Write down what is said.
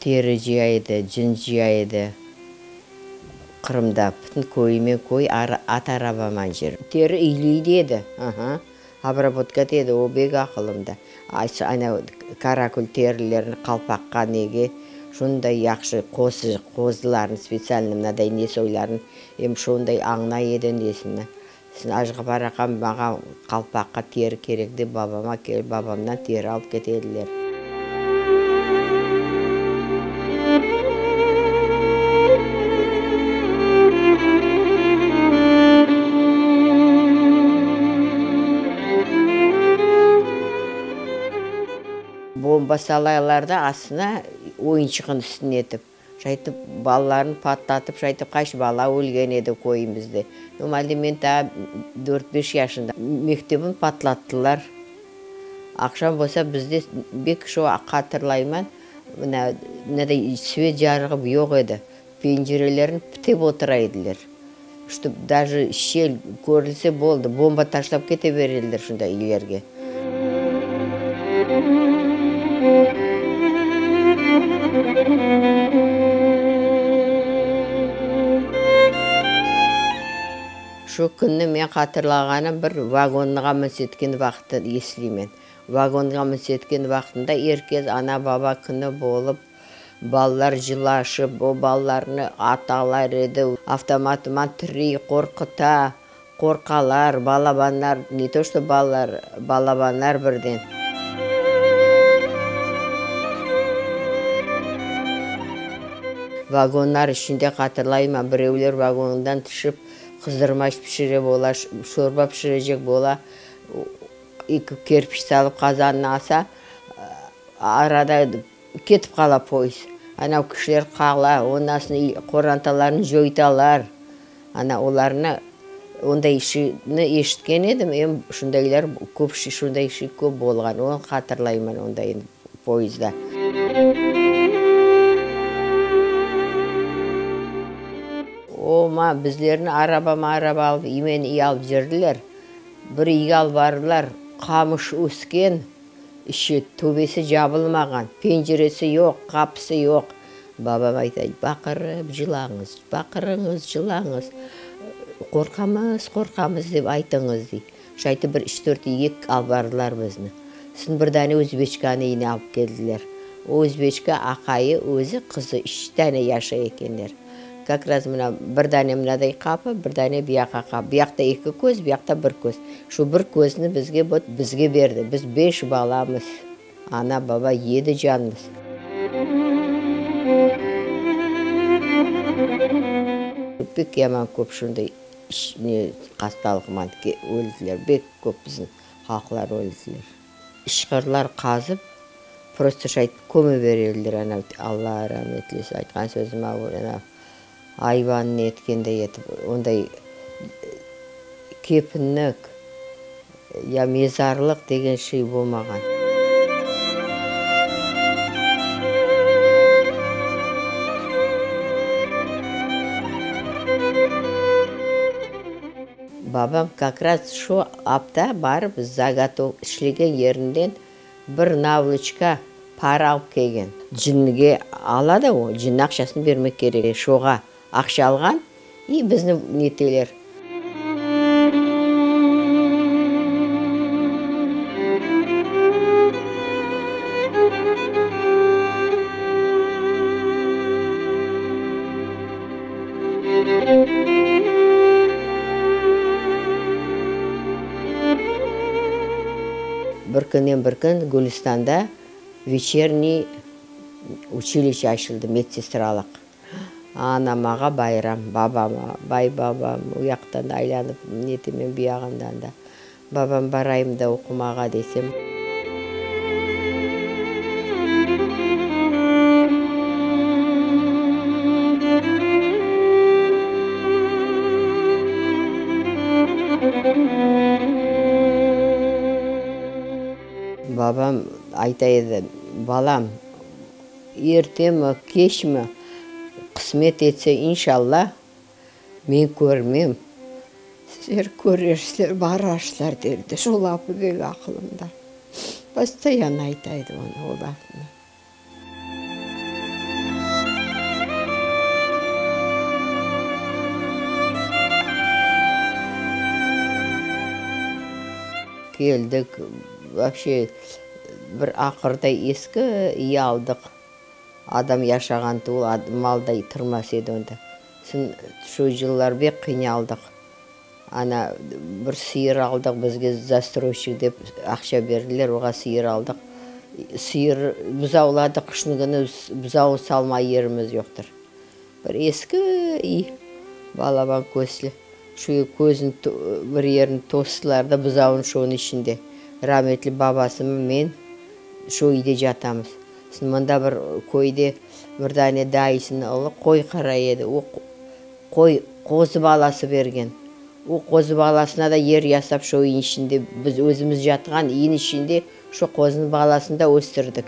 Teri жияйды, жын жияйды. Қырымда бүтін көймен көй ат арабаман жер. Тері үйлейді еді. Обработка деді, о бек ақылымда. Ана каракүл терілерін қалпаққа неге, шундай яқшы қозыларын, специально мынадай несойларын, шундай аңна еді несіні. Ажғы барақам маған қалпаққа тері керекті, бабама келіп, бабамнан тері алып кетеділер. Бомба салайларда астына ойыншығын үстіне етіп, жайтып балаларын паттатып, жайтып қайшы бала өлген еді койымызды. Нормалде мен 4-5 яшында мектебін патлаттылар. Ақшам болса бізде бек шо қатырлайман, свет жарығы жоқ еді. Пенжерелерін пітеп отырайдылар. Чтоб даже шел көрілсе болды, бомба таштап кете берелдер шында үйлерге. Шу күнні мен қатырлағаным бір вагонға мүнсеткен вақытты еслеймен. Вагонға мүнсеткен вақытында еркез ана баба күні болып, балалар жылашып, о балаларыны аталар еді. Автоматыман тірей қорқыта, қорқалар, балабандар, не то что балабандар бірден. Вагондар ішінде қатырлаймын, біреулер вагондан түшіп, қыздырмаш пішіре бола, шорба пішірежек бола, керпіш салып қазанын аса, арада кетіп қала пойыз. Анау кішілер қала, онасын қоранталарын жойталар. Ана оларына ондай ішіні ешіткен едім, шундайлар көп шундай іші көп болған, оны қатырлаймын ондай пойызда. Ома біздерін араба алып, имен үй алып жерділер. Бір үй алып барылар, қамыш өскен, іші төбесі жабылмаған, пенжересі жоқ, қапысы жоқ. Бабам айтайды, бақырып жылаңыз, бақырыңыз, жылаңыз, қорқамыз деп айтыңыз дейді. Шайты бір 3-4 үйге алып барылар бізді. Сын бірдәне өзбечканы үйіне алып келділер. Өзбечка ақайы өзі қызы 3 тәне яша екендер. Как раз бірдәне мынадай қапы, бірдәне бияқа қапы. Бияқта 2 көз, бияқта 1 көз. Шу 1 көзіні бізге берді. Біз 5 баламыз. Ана, баба, 7 жанымыз. Бек яман көп шындай қасталығыман өлділер. Бек көп біздің қақылар өлділер. Ішқырлар қазып, просто шайт көмі берелдер. Алла рахметлесе айтқан сөзім ауыр. Айбанын еткенде етіп, ондай кепіннік, мезарлық деген шей болмаған. Бабам как раз шу апта барып заготов ішлеген ерінден бір навлычка пара алып келген. Жінге алады о, жін ақшасын бермек керек. Шоға ақша алған, біздің нетелер. Бір күн Гүлістанда вечерний училище ашылды, медсестралық. Анамаға байрам, бабама, бай бабам, ұяқтан айланып, нетімен бияғандан да. Бабам барайым да оқымаға десем. Бабам айтайды, балам, ертеме, кешме, қысмет етсе, иншалла, мен көрмем. Сіздер көрерсіздер, барарсыздар дерді. Сол апы бек ақылымда. Постоянно айтайды оны, ол апыны. келдік. Вообще бір ақырдай ескі үй алдық. Адам яшаған туыл, малдай тұрмас еді онда. Шу жыллар бек қиналдық. Ана бір сиыр алдық, бізге застройщик деп ақша берділер, оға сиыр алдық. Сиыр бұзауладық, қышын күні бұзау салмай еріміз жоқтыр. Бір ескі үй, балабан көсілі. Шу көзін бір ерін тостыларда бұзауын шоның ішінде. Рахметлі бабасымы мен шу үйде жатамыз. Мында бір көйде бір дәне дайысын ұлы қой қара еді. Қой қозы баласы берген. О қозы баласына да ер ясап шу үйін ішінде, біз өзіміз жатқан үйін ішінде шу қозының баласын да өстірдік.